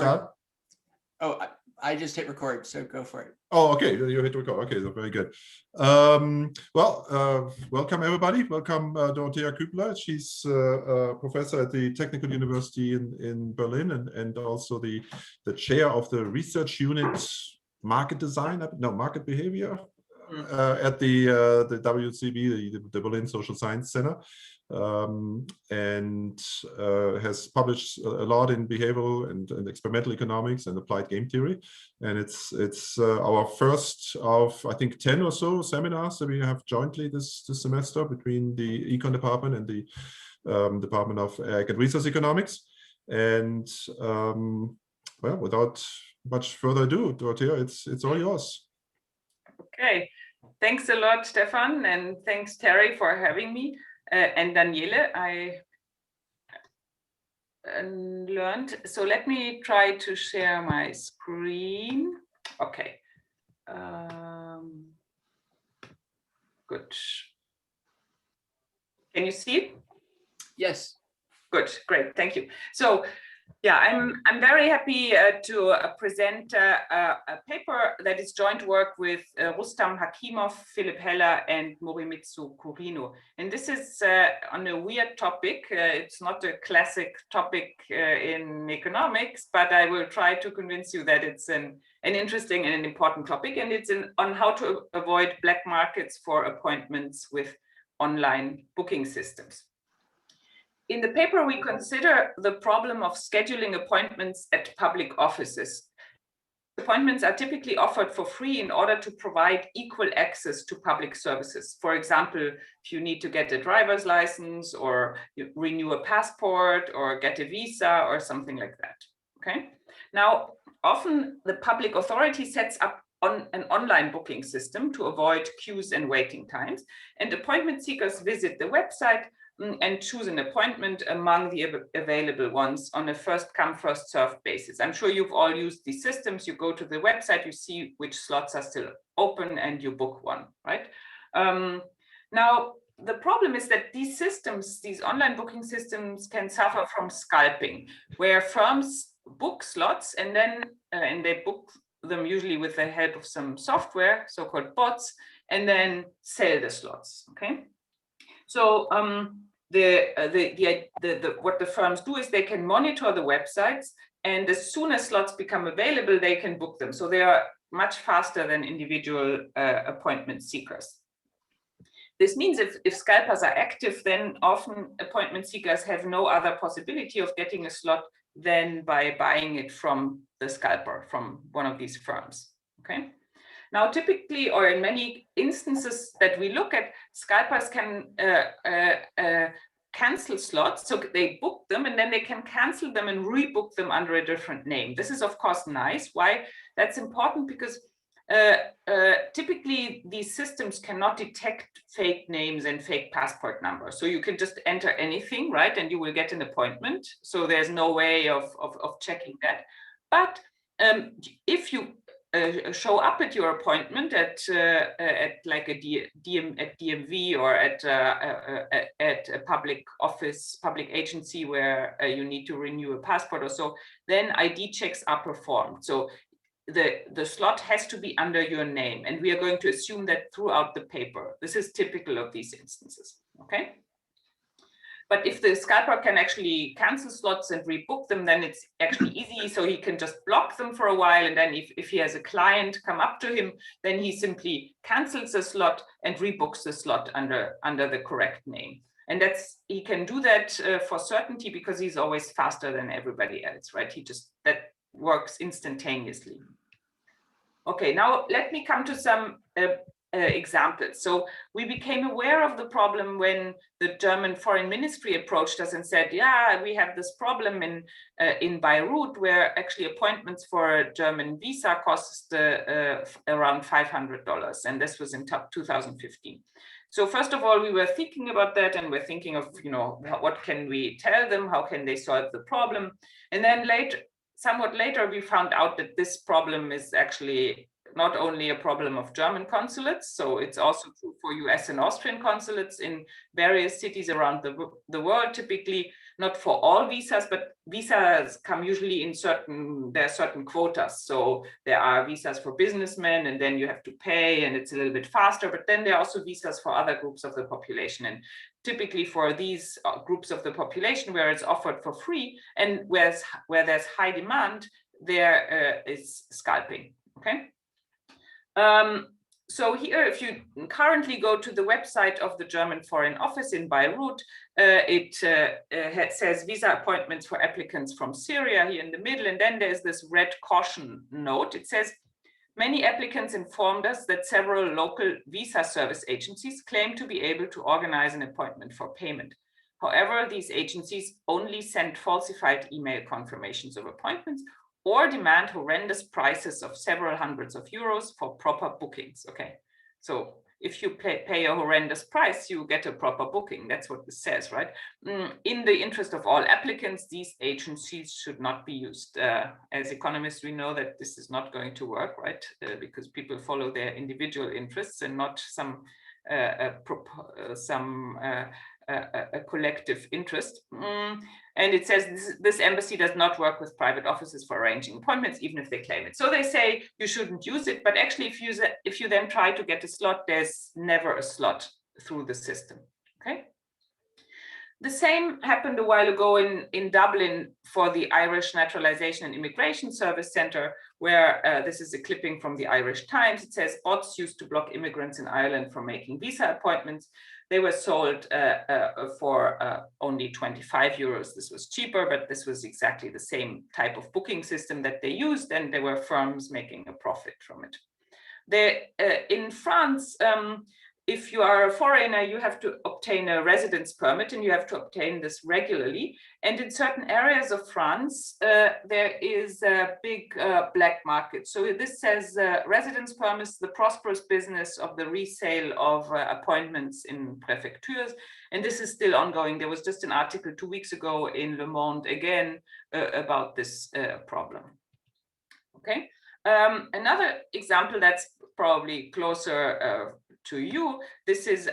Start? Oh, I just hit record, so go for it. Oh, okay. You hit record. Okay, so very good. Welcome everybody. Welcome Dorothea Kübler. She's a professor at the Technical University in Berlin and also the chair of the research unit market design, market behavior at the WCB, the Berlin Social Science Center. And has published a lot in behavioral and experimental economics and applied game theory. And it's our first of, I think, 10 or so seminars that we have jointly this semester between the Econ department and the Department of Ag and Resource Economics. And well, without much further ado, Dorothea, it's all yours. Okay, thanks a lot, Stefan, and thanks, Terry, for having me. And Daniele, I learned. So let me try to share my screen. Okay. Good. Can you see? Yes. Good, great, thank you. So, yeah, I'm very happy to present a paper that is joint work with Rustam Hakimov, Philip Heller, and Morimitsu Kurino. And this is on a weird topic. It's not a classic topic in economics, but I will try to convince you that it's an interesting and an important topic. And it's on how to avoid black markets for appointments with online booking systems. In the paper, we consider the problem of scheduling appointments at public offices. Appointments are typically offered for free in order to provide equal access to public services. For example, if you need to get a driver's license or renew a passport or get a visa or something like that, okay? Now, often the public authority sets up an online booking system to avoid queues and waiting times, and appointment seekers visit the website and choose an appointment among the available ones on a first-come, first-served basis. I'm sure you've all used these systems. You go to the website, you see which slots are still open, and you book one, right? Now, the problem is that these systems, these online booking systems, can suffer from scalping, where firms book slots and then and they book them usually with the help of some software, so-called bots, and then sell the slots, okay? So what the firms do is they can monitor the websites, and as soon as slots become available, they can book them. So they are much faster than individual appointment seekers. This means if scalpers are active, then often appointment seekers have no other possibility of getting a slot than by buying it from the scalper, from one of these firms, okay? Now, typically, or in many instances that we look at, scalpers can cancel slots. So they book them and then they can cancel them and rebook them under a different name. This is, of course, nice. Why? That's important because typically these systems cannot detect fake names and fake passport numbers. So you can just enter anything, right? And you will get an appointment. So there's no way of checking that. But if you show up at your appointment at like a DMV or at a public office, public agency where you need to renew a passport or so, then ID checks are performed. So the slot has to be under your name, and we are going to assume that throughout the paper. This is typical of these instances, okay? But if the scalper can actually cancel slots and rebook them, then it's actually easy. So he can just block them for a while. And then if he has a client come up to him, then he simply cancels the slot and rebooks the slot under the correct name. And he can do that for certainty because he's always faster than everybody else, right? That works instantaneously. Okay, now let me come to some examples. So we became aware of the problem when the German Foreign Ministry approached us and said, yeah, we have this problem in Beirut where actually appointments for a German visa cost around $500. And this was in 2015. So first of all, we were thinking about that and we're thinking of, what can we tell them? How can they solve the problem? And then somewhat later, we found out that this problem is actually not only a problem of German consulates, so it's also true for US and Austrian consulates in various cities around the world typically, not for all visas, but visas come usually in there are certain quotas. So there are visas for businessmen, and then you have to pay, and it's a little bit faster. But then there are also visas for other groups of the population. And typically for these groups of the population where it's offered for free and where there's high demand, there is scalping. Okay. So here, if you currently go to the website of the German Foreign Office in Beirut, it says visa appointments for applicants from Syria here in the middle, and then there's this red caution note. It says, many applicants informed us that several local visa service agencies claim to be able to organize an appointment for payment. However, these agencies only send falsified email confirmations of appointments or demand horrendous prices of several hundreds of euros for proper bookings. Okay, so if you pay a horrendous price, you get a proper booking. That's what this says, right? In the interest of all applicants, these agencies should not be used. As economists, we know that this is not going to work, right? Because people follow their individual interests and not some collective interest. And it says this embassy does not work with private offices for arranging appointments, even if they claim it. So they say you shouldn't use it, but actually if you then try to get a slot, there's never a slot through the system, okay? The same happened a while ago in Dublin for the Irish Naturalization and Immigration Service Centre, where this is a clipping from the Irish Times. It says bots used to block immigrants in Ireland from making visa appointments. They were sold for only 25 euros. This was cheaper, but this was exactly the same type of booking system that they used, and there were firms making a profit from it. In France, if you are a foreigner, you have to obtain a residence permit, and you have to obtain this regularly. And in certain areas of France, there is a big black market. So this says residence permits, the prosperous business of the resale of appointments in prefectures. And this is still ongoing. There was just an article 2 weeks ago in Le Monde again about this problem. Okay. Another example that's probably closer to you, this is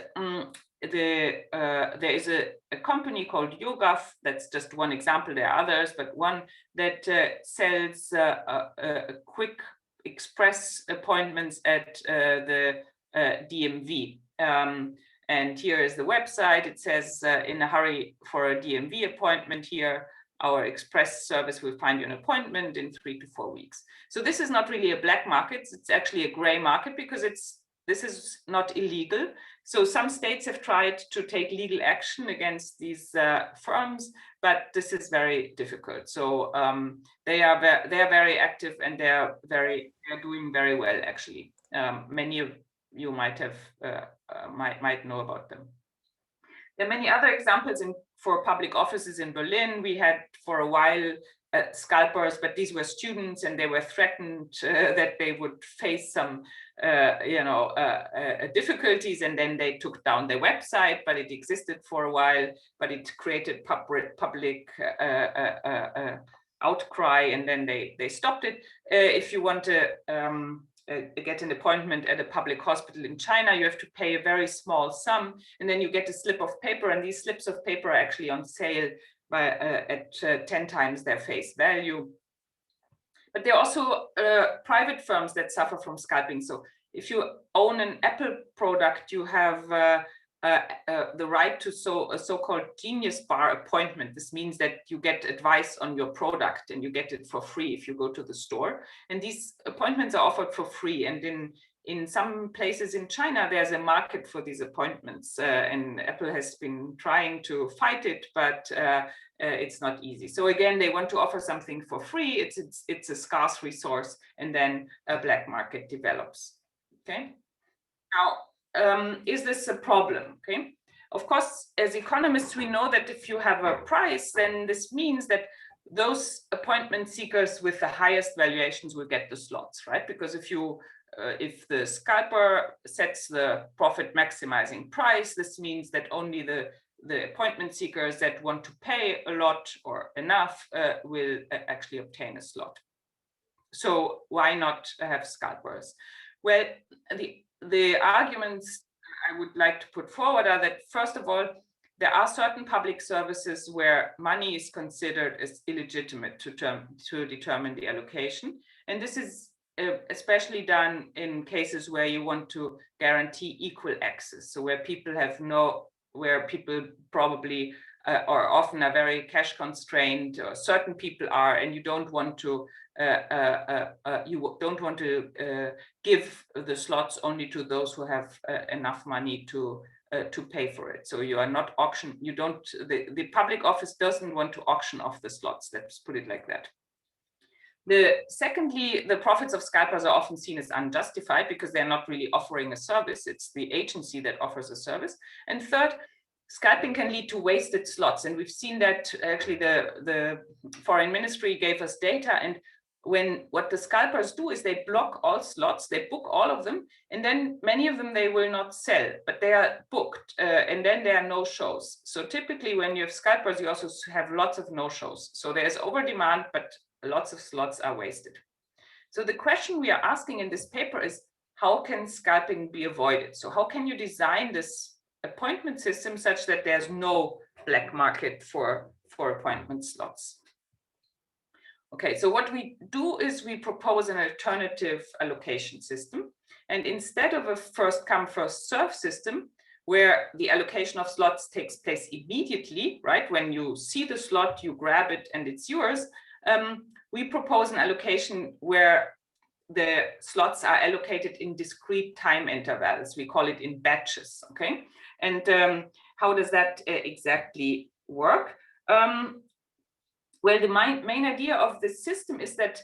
there is a company called YoGov. That's just one example. There are others, but one that sells quick express appointments at the DMV. And here is the website. It says, in a hurry for a DMV appointment here, our express service will find you an appointment in 3 to 4 weeks. So this is not really a black market. It's actually a gray market because this is not illegal. So some states have tried to take legal action against these firms, but this is very difficult. So they are very active, and they're doing very well actually. Many of you might know about them. There are many other examples for public offices in Berlin. We had for a while scalpers, but these were students, and they were threatened that they would face some difficulties, and then they took down their website, but it existed for a while, but it created public outcry, and then they stopped it. If you want to get an appointment at a public hospital in China, you have to pay a very small sum, and then you get a slip of paper, and these slips of paper are actually on sale at 10 times their face value. But there are also private firms that suffer from scalping. So if you own an Apple product, you have the right to a so-called Genius Bar appointment. This means that you get advice on your product, and you get it for free if you go to the store. And these appointments are offered for free. And in some places in China, there's a market for these appointments, and Apple has been trying to fight it, but it's not easy. So again, they want to offer something for free. It's a scarce resource, and then a black market develops. Okay. Now, is this a problem? Okay. Of course, as economists, we know that if you have a price, then this means that those appointment seekers with the highest valuations will get the slots, right? Because if the scalper sets the profit maximizing price, this means that only the appointment seekers that want to pay a lot or enough will actually obtain a slot. So why not have scalpers? Well, the arguments I would like to put forward are that, first of all, there are certain public services where money is considered as illegitimate to determine the allocation. And this is especially done in cases where you want to guarantee equal access. So where people probably or often are very cash constrained, or certain people are, and you don't want to give the slots only to those who have enough money to pay for it. So you are not auction. You don't. The public office doesn't want to auction off the slots. Let's put it like that. Secondly, the profits of scalpers are often seen as unjustified because they're not really offering a service. It's the agency that offers a service. And third, scalping can lead to wasted slots. And we've seen that actually the foreign ministry gave us data. And what the scalpers do is they block all slots, they book all of them, and then many of them they will not sell, but they are booked, and then there are no shows. So typically when you have scalpers, you also have lots of no shows. So there's over demand, but lots of slots are wasted. So the question we are asking in this paper is, how can scalping be avoided? So how can you design this appointment system such that there's no black market for appointment slots? Okay, so what we do is we propose an alternative allocation system. And instead of a first come, first serve system, where the allocation of slots takes place immediately, right? When you see the slot, you grab it and it's yours. We propose an allocation where the slots are allocated in discrete time intervals. We call it in batches, okay? And how does that exactly work? Well, the main idea of this system is that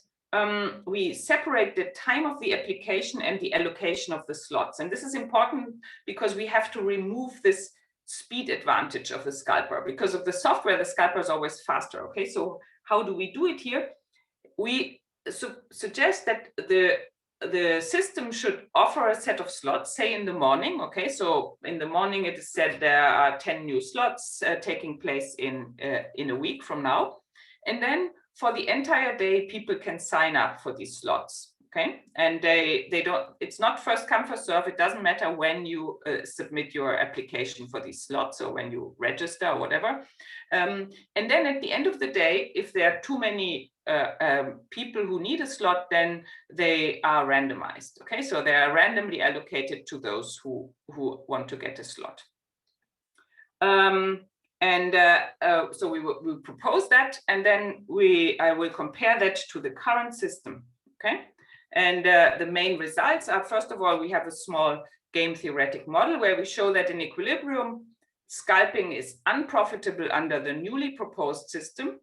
we separate the time of the application and the allocation of the slots. And this is important because we have to remove this speed advantage of the scalper. Because of the software, the scalper is always faster, okay? So how do we do it here? We suggest that the system should offer a set of slots, say in the morning, okay? So in the morning, it is said there are 10 new slots taking place in a week from now. And then for the entire day, people can sign up for these slots, okay? And they don't, it's not first come, first serve. It doesn't matter when you submit your application for these slots or when you register or whatever. And then at the end of the day, if there are too many people who need a slot, then they are randomized, okay? So they are randomly allocated to those who want to get a slot. So we will propose that, and then I will compare that to the current system, okay? And the main results are, first of all, we have a small game theoretic model where we show that in equilibrium, scalping is unprofitable under the newly proposed system,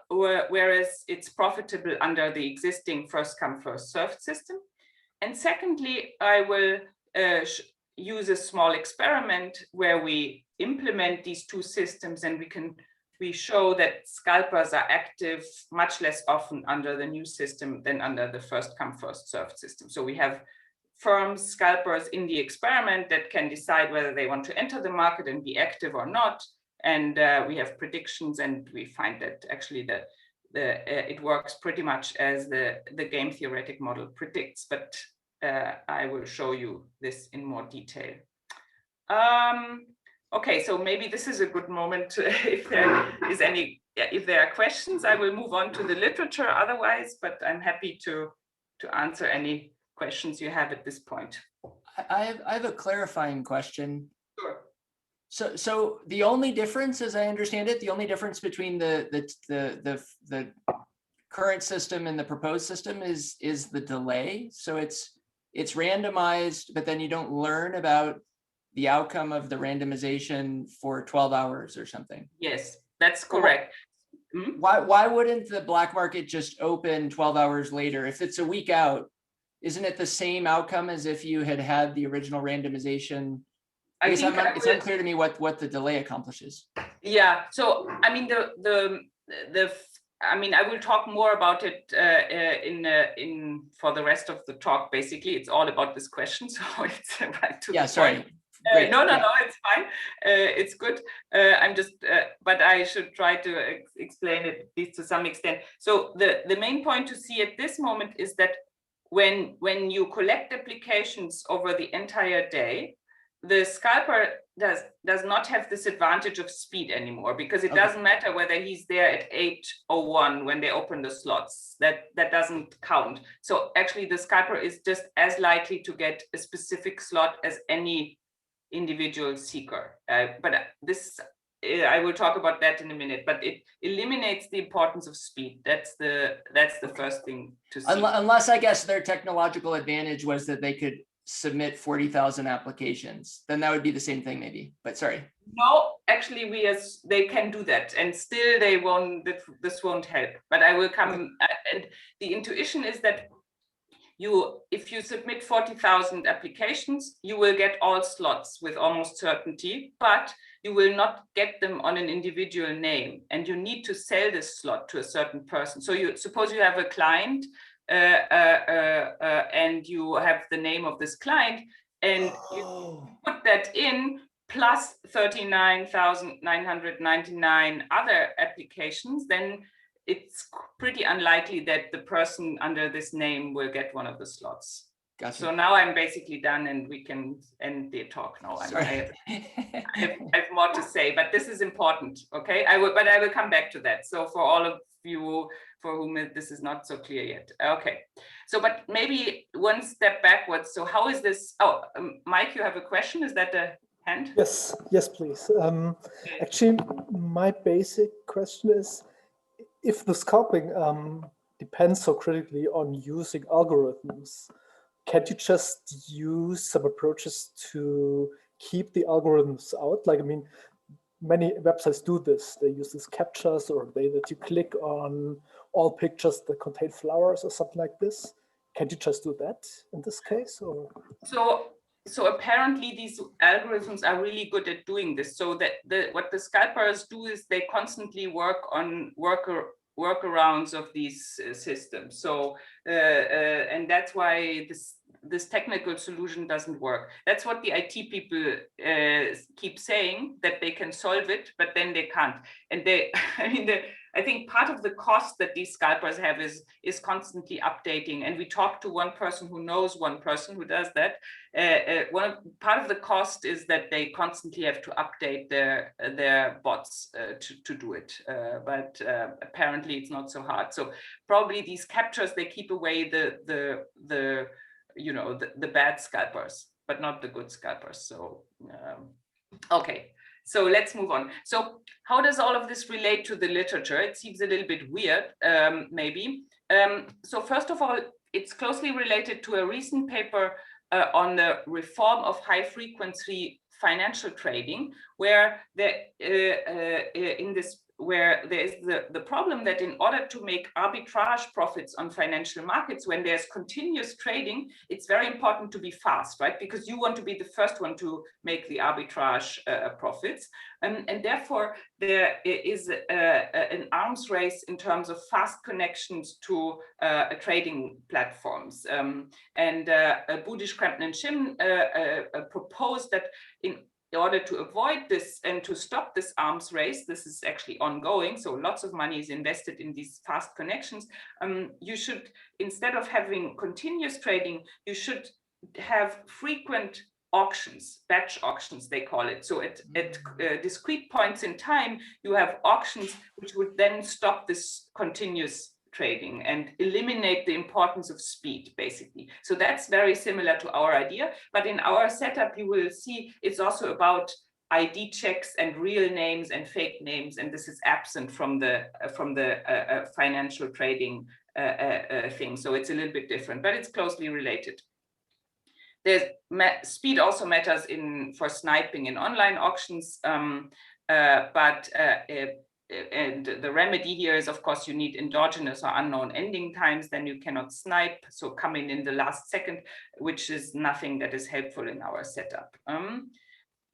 whereas it's profitable under the existing first come, first served system. And secondly, I will use a small experiment where we implement these two systems, and we show that scalpers are active much less often under the new system than under the first come, first served system. So we have firms, scalpers in the experiment that can decide whether they want to enter the market and be active or not. And we have predictions, and we find that actually it works pretty much as the game theoretic model predicts, but I will show you this in more detail. Okay, so maybe this is a good moment if there are questions. I will move on to the literature otherwise, but I'm happy to answer any questions you have at this point. I have a clarifying question. Sure. So the only difference, as I understand it, the only difference between the current system and the proposed system is the delay. So it's randomized, but then you don't learn about the outcome of the randomization for 12 hours or something. Yes, that's correct. Why wouldn't the black market just open 12 hours later? If it's a week out, isn't it the same outcome as if you had the original randomization? It's unclear to me what the delay accomplishes. Yeah, so I mean I will talk more about it for the rest of the talk. Basically, it's all about this question, so it's right to the point. No, it's fine. It's good. I'm just, but I should try to explain it at least to some extent. So the main point to see at this moment is that when you collect applications over the entire day, the scalper does not have this advantage of speed anymore, because it doesn't matter whether he's there at 8:01 when they open the slots. That doesn't count. So actually the scalper is just as likely to get a specific slot as any individual seeker. But this, I will talk about that in a minute, but it eliminates the importance of speed. That's the first thing to see. Unless I guess their technological advantage was that they could submit 40,000 applications, then that would be the same thing maybe, but sorry. No, actually they can do that, and still they won't, this won't help, but I will come, and the intuition is that if you submit 40,000 applications, you will get all slots with almost certainty, but you will not get them on an individual name, and you need to sell this slot to a certain person. So you suppose you have a client, and you have the name of this client, and you put that in plus 39,999 other applications, then it's pretty unlikely that the person under this name will get one of the slots. Gotcha. So now I'm basically done, and we can end the talk now. I have more to say, but this is important. Okay, I will come back to that. So for all of you for whom this is not so clear yet. Okay, so but maybe one step backwards. So how is this? Oh, Mike, you have a question? Is that a hand? Yes, please. Actually, my basic question is, if the scalping depends so critically on using algorithms, can't you just use some approaches to keep the algorithms out? Like, I mean, many websites do this. They use these captchas, or that you click on all pictures that contain flowers or something like this. Can't you just do that in this case? Or So apparently these algorithms are really good at doing this. So that what the scalpers do is they constantly work on workarounds of these systems. So and that's why this technical solution doesn't work. That's what the IT people keep saying, that they can solve it, but then they can't. And I think part of the cost that these scalpers have is constantly updating. And we talked to one person who knows one person who does that. Part of the cost is that they constantly have to update their bots to do it. But apparently it's not so hard. So probably these captures, they keep away the bad scalpers, but not the good scalpers. So okay. So let's move on. So how does all of this relate to the literature? It seems a little bit weird, maybe. So first of all, it's closely related to a recent paper on the reform of high-frequency financial trading, where there is the problem that in order to make arbitrage profits on financial markets, when there's continuous trading, it's very important to be fast, right? Because you want to be the first one to make the arbitrage profits. And therefore, there is an arms race in terms of fast connections to trading platforms. Budish, Krempner, and Shim proposed that in order to avoid this and to stop this arms race, this is actually ongoing, so lots of money is invested in these fast connections, you should, instead of having continuous trading, you should have frequent auctions, batch auctions, they call it. So at discrete points in time, you have auctions which would then stop this continuous trading and eliminate the importance of speed, basically. So that's very similar to our idea, but in our setup, you will see it's also about ID checks and real names and fake names, and this is absent from the financial trading thing. So it's a little bit different, but it's closely related. Speed also matters for sniping in online auctions, and the remedy here is, of course, you need endogenous or unknown ending times, then you cannot snipe, so coming in the last second, which is nothing that is helpful in our setup.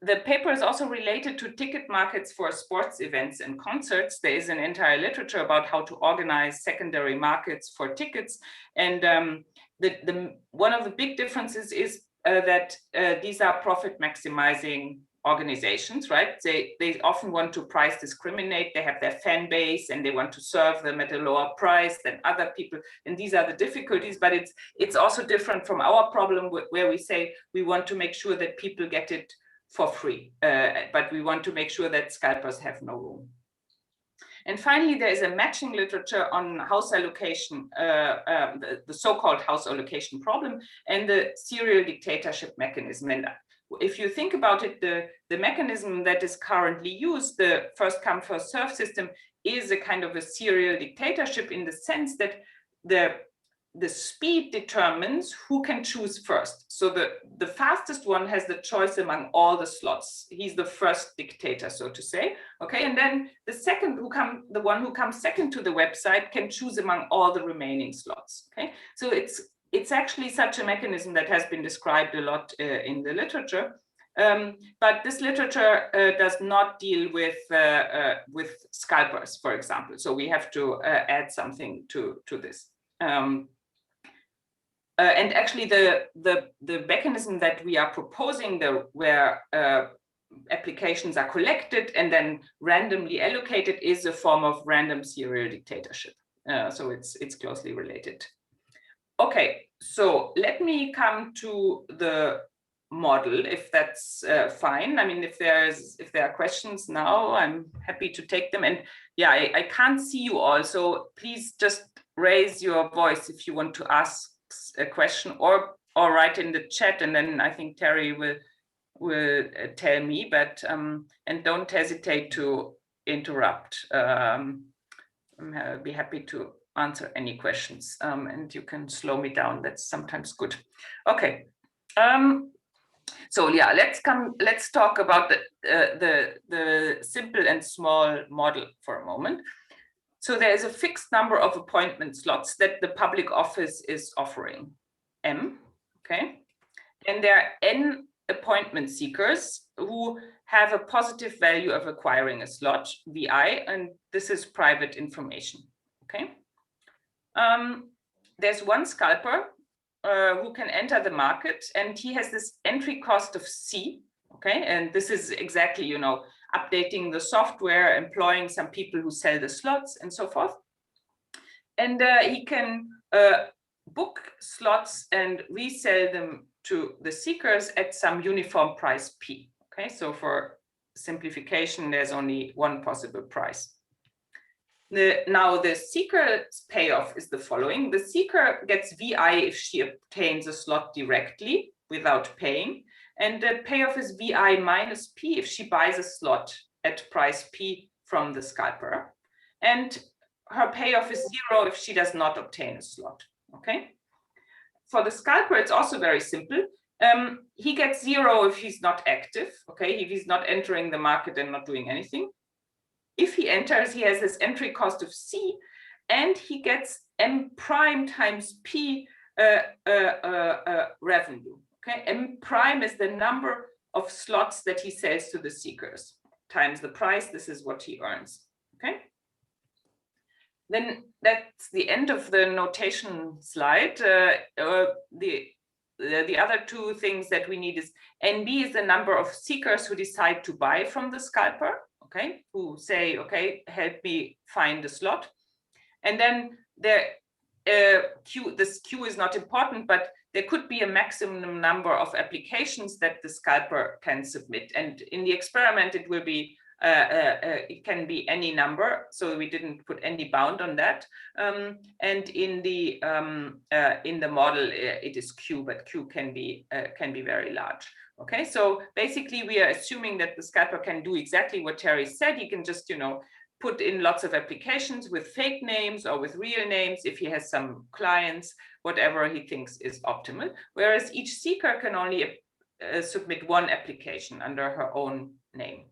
The paper is also related to ticket markets for sports events and concerts. There is an entire literature about how to organize secondary markets for tickets. And one of the big differences is that these are profit maximizing organizations, right? They often want to price discriminate. They have their fan base and they want to serve them at a lower price than other people. And these are the difficulties, but it's also different from our problem, where we say we want to make sure that people get it for free, but we want to make sure that scalpers have no room. And finally, there is a matching literature on house allocation, the so-called house allocation problem, and the serial dictatorship mechanism. And if you think about it, the mechanism that is currently used, the first come, first serve system, is a kind of a serial dictatorship in the sense that the speed determines who can choose first. So the fastest one has the choice among all the slots. He's the first dictator, so to say. Okay, and then the one who comes second to the website can choose among all the remaining slots. Okay, so it's actually such a mechanism that has been described a lot in the literature. But this literature does not deal with scalpers, for example. So we have to add something to this. And actually, the mechanism that we are proposing, where applications are collected and then randomly allocated, is a form of random serial dictatorship. So it's closely related. Okay, so let me come to the model, if that's fine. I mean, if there are questions now, I'm happy to take them. And yeah, I can't see you all, so please just raise your voice if you want to ask a question, or write in the chat, and then I think Terry will tell me. But and don't hesitate to interrupt. I'll be happy to answer any questions, and you can slow me down. That's sometimes good. Okay. So yeah, let's talk about the simple and small model for a moment. So there is a fixed number of appointment slots that the public office is offering, M, okay? And there are N appointment seekers who have a positive value of acquiring a slot, VI, and this is private information, okay? There's one scalper who can enter the market, and he has this entry cost of C, okay? And this is exactly, you know, updating the software, employing some people who sell the slots and so forth. And he can book slots and resell them to the seekers at some uniform price P. Okay, so for simplification, there's only one possible price. Now the seeker's payoff is the following. The seeker gets VI if she obtains a slot directly without paying. And the payoff is VI minus P if she buys a slot at price P from the scalper. And her payoff is 0 if she does not obtain a slot, okay? For the scalper, it's also very simple. He gets 0 if he's not active, okay? If he's not entering the market and not doing anything. If he enters, he has this entry cost of C, and he gets M prime times P revenue. Okay, M prime is the number of slots that he sells to the seekers times the price. This is what he earns. Okay. Then that's the end of the notation slide. The other two things that we need is NB is the number of seekers who decide to buy from the scalper. Okay, who say, okay, help me find a slot, and then this Q is not important, but there could be a maximum number of applications that the scalper can submit. And in the experiment, it will be, it can be any number. So we didn't put any bound on that. And in the model, it is Q, but Q can be very large. Okay, so basically we are assuming that the scalper can do exactly what Terry said. He can just, you know, put in lots of applications with fake names or with real names if he has some clients, whatever he thinks is optimal. Whereas each seeker can only submit one application under her own name.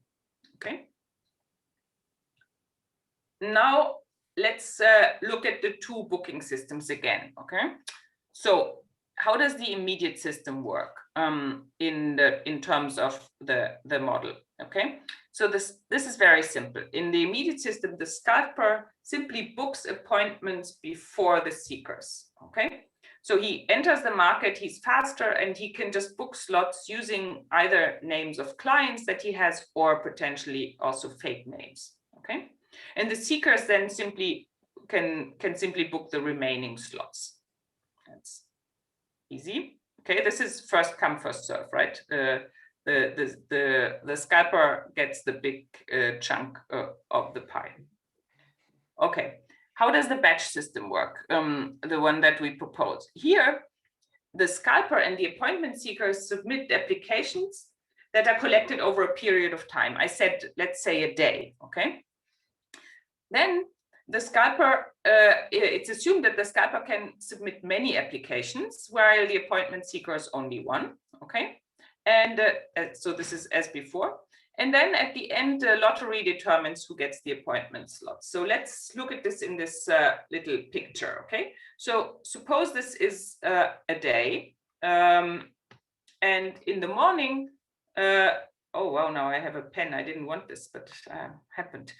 Okay. Now let's look at the two booking systems again. Okay. So how does the immediate system work in terms of the model? Okay, so this is very simple. In the immediate system, the scalper simply books appointments before the seekers. Okay, so he enters the market, he's faster, and he can just book slots using either names of clients that he has or potentially also fake names. Okay, and the seekers then simply can simply book the remaining slots. That's easy. Okay, this is first come, first serve, right? the scalper gets the big chunk of the pie. Okay, how does the batch system work? The one that we propose here, the scalper and the appointment seekers submit applications that are collected over a period of time. I said, let's say a day, okay? Then the scalper, it's assumed that the scalper can submit many applications, while the appointment seeker is only one, okay? And so this is as before. And then at the end, the lottery determines who gets the appointment slot. So let's look at this in this little picture, okay? So suppose this is a day, and in the morning, oh wow, now I have a pen. I didn't want this, but happened.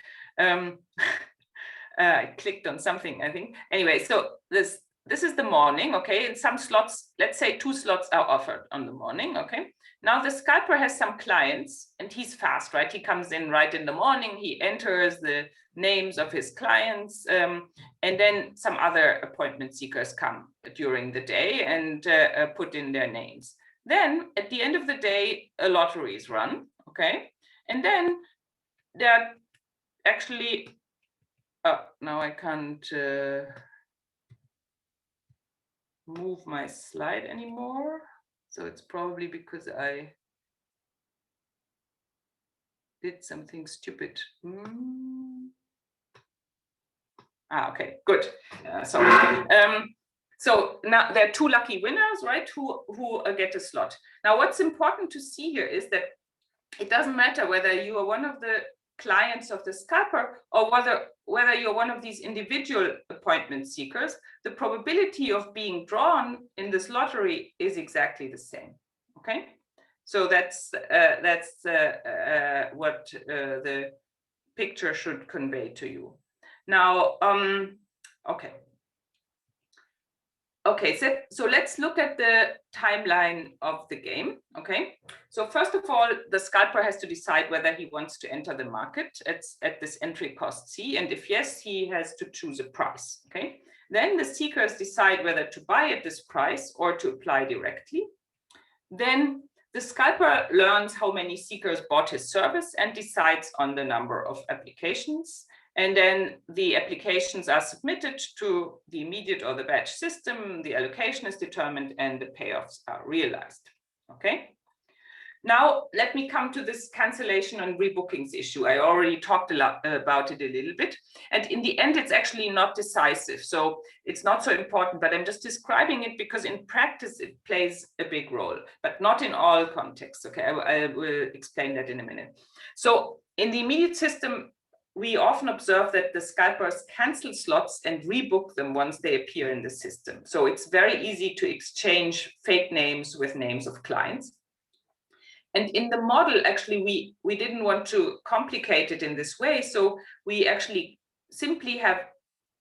I clicked on something, I think. Anyway, so this is the morning, okay? And some slots, let's say 2 slots are offered on the morning, okay? Now the scalper has some clients and he's fast, right? He comes in right in the morning, he enters the names of his clients, and then some other appointment seekers come during the day and put in their names. Then at the end of the day, a lottery is run, okay? And then there are actually, oh, now I can't move my slide anymore. So it's probably because I did something stupid. Okay, good. Sorry. So now there are 2 lucky winners, right? Who get a slot. Now, what's important to see here is that it doesn't matter whether you are one of the clients of the scalper or whether you're one of these individual appointment seekers, the probability of being drawn in this lottery is exactly the same. Okay, so that's what the picture should convey to you. Now, okay, so let's look at the timeline of the game, okay? So first of all, the scalper has to decide whether he wants to enter the market at this entry cost C, and if yes, he has to choose a price, okay? Then the seekers decide whether to buy at this price or to apply directly. Then the scalper learns how many seekers bought his service and decides on the number of applications. And then the applications are submitted to the immediate or the batch system, the allocation is determined, and the payoffs are realized, okay? Now, let me come to this cancellation and rebookings issue. I already talked a lot about it a little bit. And in the end, it's actually not decisive. So it's not so important, but I'm just describing it because in practice, it plays a big role, but not in all contexts, okay? I will explain that in a minute. So in the immediate system, we often observe that the scalpers cancel slots and rebook them once they appear in the system. So it's very easy to exchange fake names with names of clients. And in the model, actually, we didn't want to complicate it in this way. So we actually simply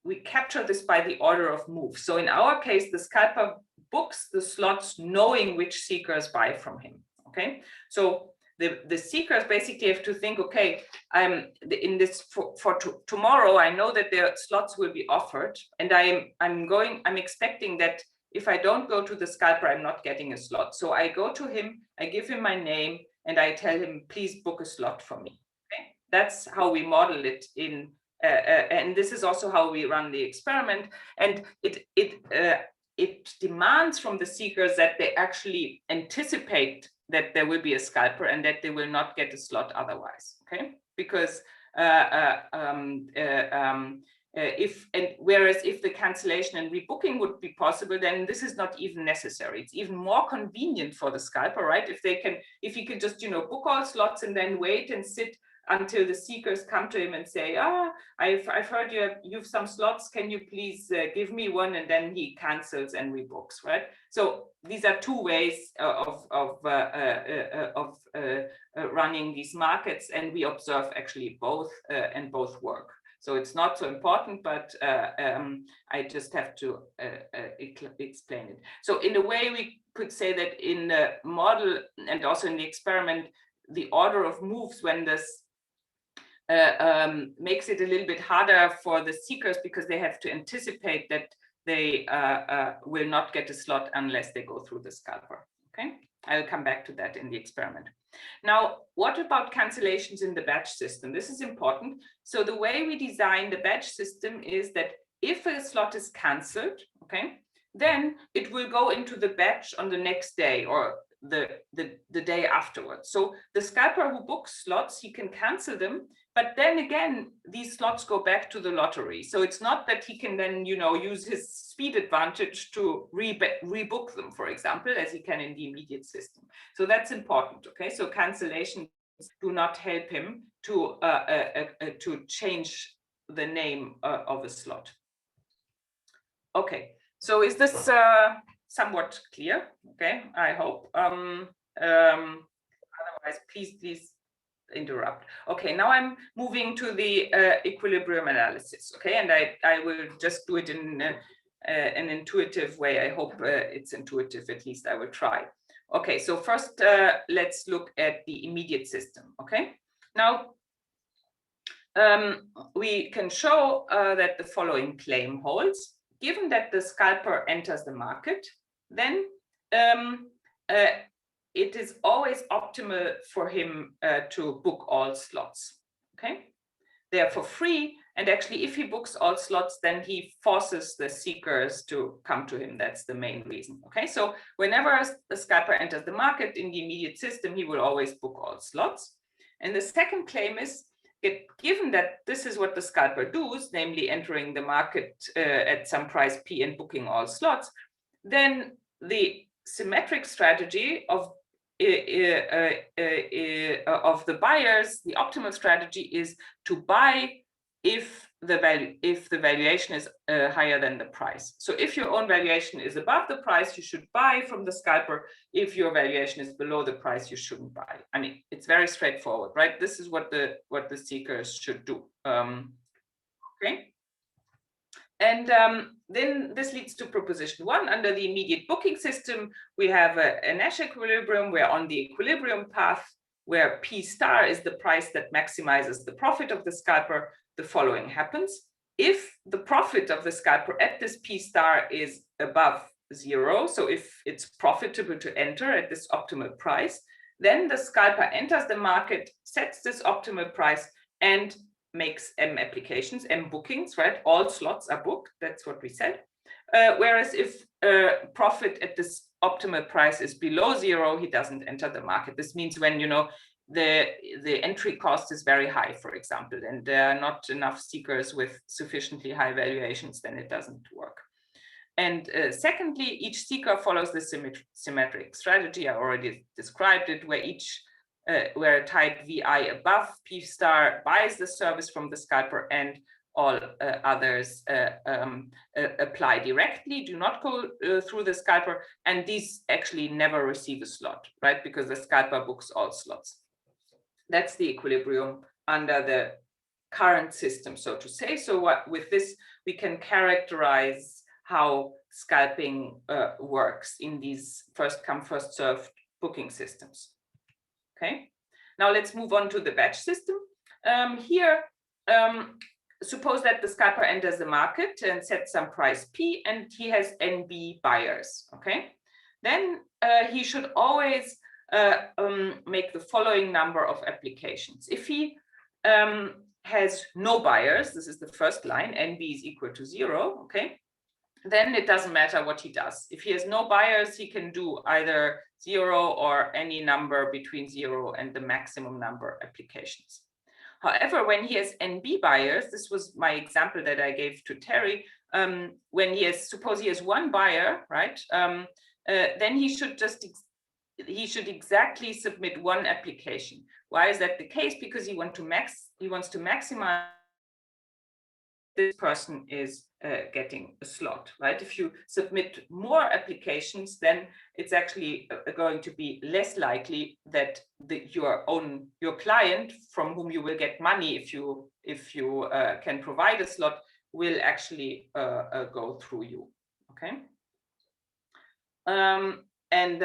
we capture this by the order of moves. So in our case, the scalper books the slots knowing which seekers buy from him, okay? So the seekers basically have to think, okay, in this for tomorrow, I know that the slots will be offered, and I'm expecting that if I don't go to the scalper, I'm not getting a slot. So I go to him, I give him my name, and I tell him, please book a slot for me. Okay? That's how we model it in, and this is also how we run the experiment. And it demands from the seekers that they actually anticipate that there will be a scalper and that they will not get a slot otherwise, okay? Because whereas if the cancellation and rebooking would be possible, then this is not even necessary. It's even more convenient for the scalper, right? If he can just, book all slots and then wait and sit until the seekers come to him and say, I've heard you've some slots, can you please give me one? And then he cancels and rebooks, right? So these are 2 ways of running these markets, and we observe actually both and both work. So it's not so important, but I just have to explain it. So in a way, we could say that in the model and also in the experiment, the order of moves when this makes it a little bit harder for the seekers because they have to anticipate that they will not get a slot unless they go through the scalper. Okay. I'll come back to that in the experiment. Now, what about cancellations in the batch system? This is important. So the way we design the batch system is that if a slot is cancelled, okay, then it will go into the batch on the next day or the day afterwards. So the scalper who books slots, he can cancel them, but then again, these slots go back to the lottery. So it's not that he can then, you know, use his speed advantage to rebook them, for example, as he can in the immediate system. So that's important, okay? So cancellations do not help him to change the name of a slot. Okay, so is this somewhat clear? Okay, I hope. Otherwise, please interrupt. Okay, now I'm moving to the equilibrium analysis. Okay, and I will just do it in an intuitive way. I hope it's intuitive, at least I will try. Okay, so first let's look at the immediate system. Okay, now we can show that the following claim holds. Given that the scalper enters the market, then it is always optimal for him to book all slots. Okay, they are for free, and actually if he books all slots, then he forces the seekers to come to him. That's the main reason. Okay, so whenever the scalper enters the market in the immediate system, he will always book all slots. And the second claim is, given that this is what the scalper does, namely entering the market at some price P and booking all slots, then the symmetric strategy of the buyers, the optimal strategy is to buy if the valuation is higher than the price. So if your own valuation is above the price, you should buy from the scalper. If your valuation is below the price, you shouldn't buy. I mean, it's very straightforward, right? This is what the seekers should do. Okay. And then this leads to proposition 1. Under the immediate booking system, we have a Nash equilibrium where on the equilibrium path, where P star is the price that maximizes the profit of the scalper, the following happens. If the profit of the scalper at this P star is above 0, so if it's profitable to enter at this optimal price, then the scalper enters the market, sets this optimal price, and makes M applications, M bookings, right? All slots are booked, that's what we said. Whereas if profit at this optimal price is below 0, he doesn't enter the market. This means when, you know, the entry cost is very high, for example, and there are not enough seekers with sufficiently high valuations, then it doesn't work. And secondly, each seeker follows the symmetric strategy. I already described it, where a type VI above P star buys the service from the scalper, and all others apply directly, do not go through the scalper, and these actually never receive a slot, right? Because the scalper books all slots. That's the equilibrium under the current system, so to say. So with this, we can characterize how scalping works in these first come, first served booking systems. Okay, now let's move on to the batch system. Here, suppose that the scalper enters the market and sets some price P, and he has NB buyers. Okay, then he should always make the following number of applications. If he has no buyers, this is the first line, NB is equal to 0, okay, then it doesn't matter what he does. If he has no buyers, he can do either 0 or any number between 0 and the maximum number of applications. However, when he has NB buyers, this was my example that I gave to Terry, when he has, suppose he has one buyer, right? Then he should exactly submit one application. Why is that the case? Because he wants to maximize this person is getting a slot, right? If you submit more applications, then it's actually going to be less likely that your client, from whom you will get money if you can provide a slot, will actually go through you. Okay. And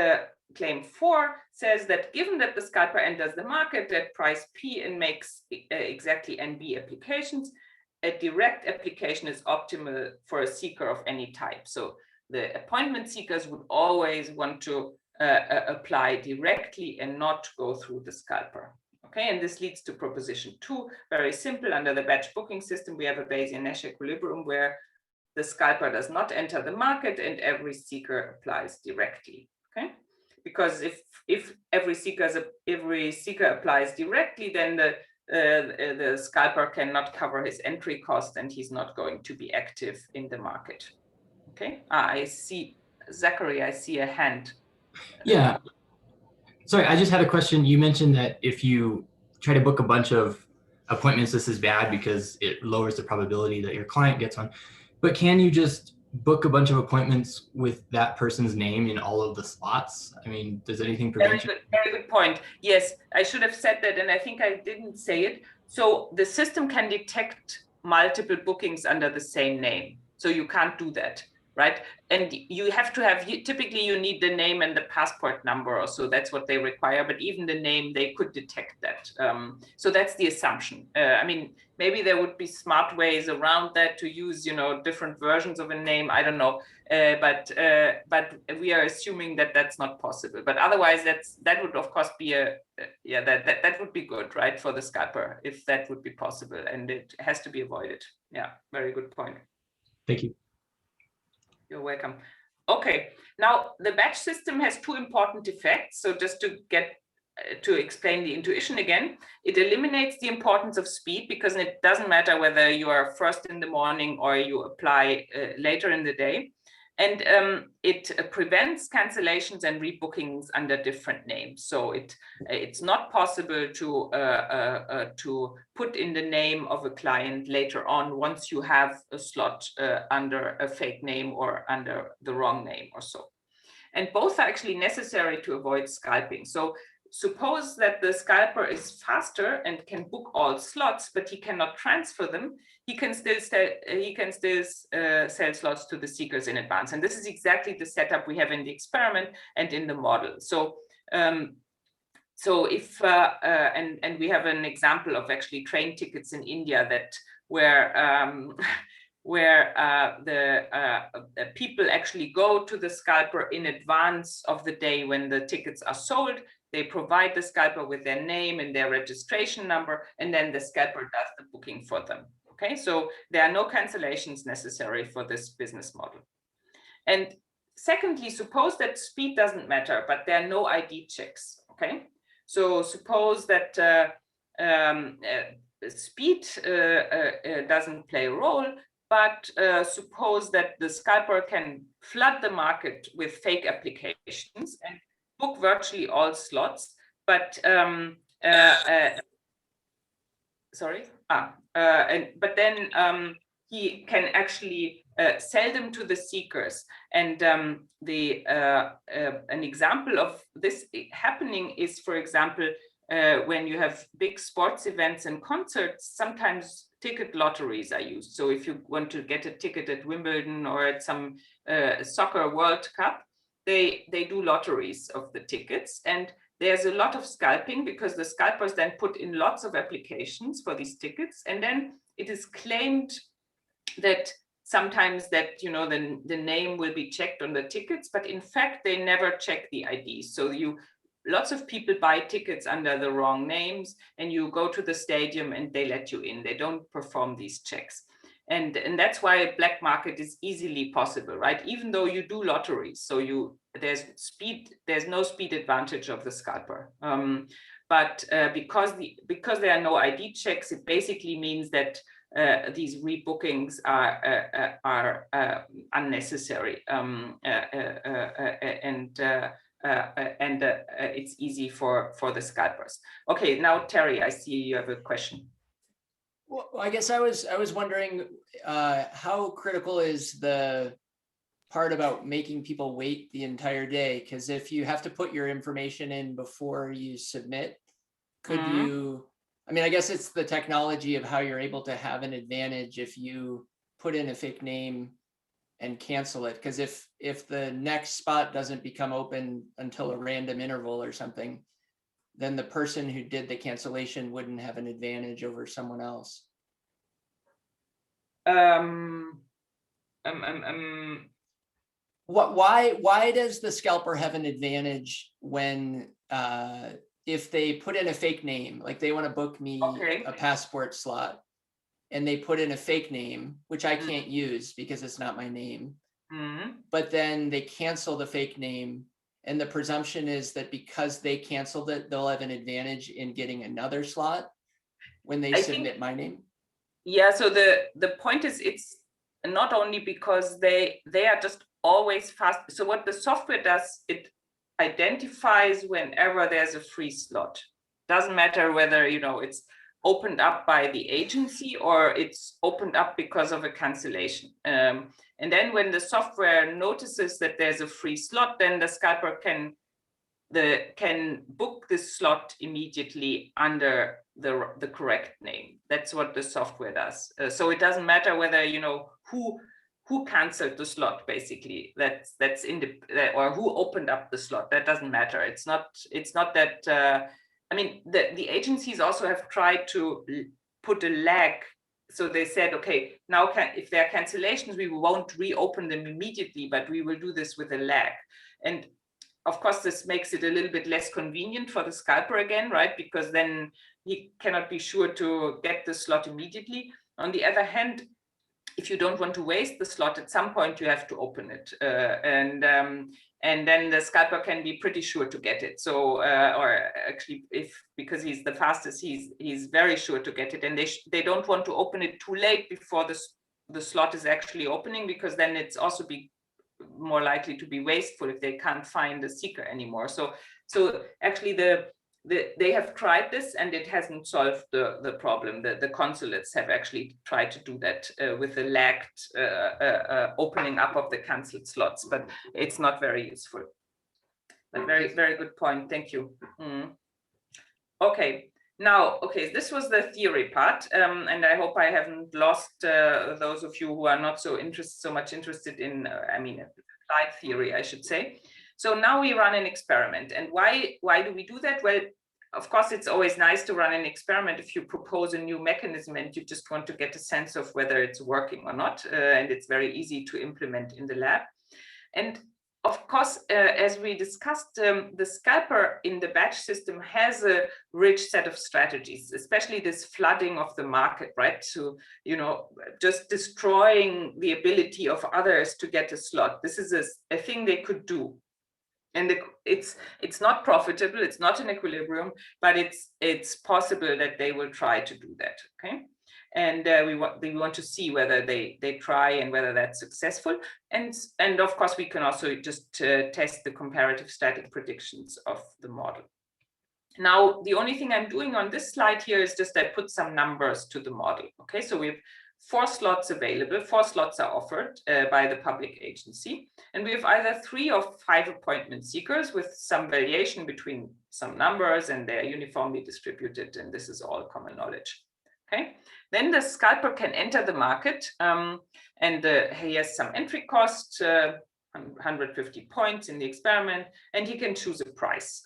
claim 4 says that given that the scalper enters the market at price P and makes exactly NB applications, a direct application is optimal for a seeker of any type. So the appointment seekers would always want to apply directly and not go through the scalper. Okay, and this leads to proposition 2, very simple. Under the batch booking system, we have a Bayesian-Nash equilibrium where the scalper does not enter the market and every seeker applies directly. Okay, because if every seeker applies directly, then the scalper cannot cover his entry cost and he's not going to be active in the market. Okay, I see, Zachary, I see a hand. Yeah. Sorry, I just had a question. You mentioned that if you try to book a bunch of appointments, this is bad because it lowers the probability that your client gets on. But can you just book a bunch of appointments with that person's name in all of the slots? I mean, does anything prevent you? Very good point. Yes, I should have said that, and I think I didn't say it. So the system can detect multiple bookings under the same name. So you can't do that, right? And you have to have, typically you need the name and the passport number, or so that's what they require, but even the name, they could detect that. So that's the assumption. I mean, maybe there would be smart ways around that to use, you know, different versions of a name, I don't know. But we are assuming that that's not possible. But otherwise, that would of course be that would be good, right, for the scalper, if that would be possible, and it has to be avoided. Yeah, very good point. Thank you. You're welcome. Okay, now the batch system has 2 important effects. So just to get to explain the intuition again, it eliminates the importance of speed, because it doesn't matter whether you are first in the morning or you apply later in the day. And it prevents cancellations and rebookings under different names. So it's not possible to put in the name of a client later on once you have a slot under a fake name or under the wrong name or so. And both are actually necessary to avoid scalping. So suppose that the scalper is faster and can book all slots, but he cannot transfer them. He can still sell slots to the seekers in advance. And this is exactly the setup we have in the experiment and in the model. So if and we have an example of actually train tickets in India that where the people actually go to the scalper in advance of the day when the tickets are sold. They provide the scalper with their name and their registration number, and then the scalper does the booking for them. Okay, so there are no cancellations necessary for this business model. And secondly, suppose that speed doesn't matter, but there are no ID checks. Okay, so suppose that speed doesn't play a role, but suppose that the scalper can flood the market with fake applications and book virtually all slots, but but then he can actually sell them to the seekers. And an example of this happening is, for example, when you have big sports events and concerts, sometimes ticket lotteries are used. So if you want to get a ticket at Wimbledon or at some soccer World Cup, they do lotteries of the tickets, and there's a lot of scalping because the scalpers then put in lots of applications for these tickets, and then it is claimed that sometimes that, you know, the name will be checked on the tickets, but in fact they never check the IDs. So lots of people buy tickets under the wrong names, and you go to the stadium and they let you in. They don't perform these checks. And that's why a black market is easily possible, right? Even though you do lotteries, so there's no speed advantage of the scalper. But because there are no ID checks, it basically means that these rebookings are unnecessary, and it's easy for the scalpers. Okay, now Terry, I see you have a question. Well, I guess I was wondering how critical is the part about making people wait the entire day? Because if you have to put your information in before you submit, could you, I mean, I guess it's the technology of how you're able to have an advantage if you put in a fake name and cancel it. Because if the next spot doesn't become open until a random interval or something, then the person who did the cancellation wouldn't have an advantage over someone else. Well, Why does the scalper have an advantage when if they put in a fake name, like they want to book me a passport slot, and they put in a fake name, which I can't use because it's not my name, but then they cancel the fake name, and the presumption is that because they canceled it, they'll have an advantage in getting another slot when they submit my name? Yeah, so the point is, it's not only because they are just always fast. So what the software does, it identifies whenever there's a free slot. Doesn't matter whether, you know, it's opened up by the agency or it's opened up because of a cancellation. And then when the software notices that there's a free slot, then the scalper can book this slot immediately under the correct name. That's what the software does. So it doesn't matter whether, you know, who canceled the slot, basically. That's in the, or who opened up the slot. That doesn't matter. It's not that. I mean, the agencies also have tried to put a lag. So they said, okay, now if there are cancellations, we won't reopen them immediately, but we will do this with a lag. And of course, this makes it a little bit less convenient for the scalper again, right? Because then he cannot be sure to get the slot immediately. On the other hand, if you don't want to waste the slot, at some point you have to open it, and then the scalper can be pretty sure to get it. So, or actually, because he's the fastest, he's very sure to get it, and they don't want to open it too late before the slot is actually opening, because then it's also more likely to be wasteful if they can't find the seeker anymore. So actually they have tried this and it hasn't solved the problem. The consulates have actually tried to do that with a lagged opening up of the cancelled slots, but it's not very useful. But very, very good point. Thank you. Okay. Now, okay, this was the theory part, and I hope I haven't lost those of you who are not so much interested in, I mean, applied theory, I should say. So now we run an experiment, and why do we do that? Well, of course, it's always nice to run an experiment if you propose a new mechanism and you just want to get a sense of whether it's working or not, and it's very easy to implement in the lab. And of course, as we discussed, the scalper in the batch system has a rich set of strategies, especially this flooding of the market, right? So, you know, just destroying the ability of others to get a slot. This is a thing they could do. And it's not profitable, it's not an equilibrium, but it's possible that they will try to do that, okay? And we want to see whether they try and whether that's successful. And of course, we can also just test the comparative static predictions of the model. Now, the only thing I'm doing on this slide here is just I put some numbers to the model. Okay, so we have 4 slots available, 4 slots are offered by the public agency. And we have either 3 or 5 appointment seekers with some variation between some numbers, and they're uniformly distributed. And this is all common knowledge. Okay, then the scalper can enter the market, and he has some entry cost, 150 points in the experiment, and he can choose a price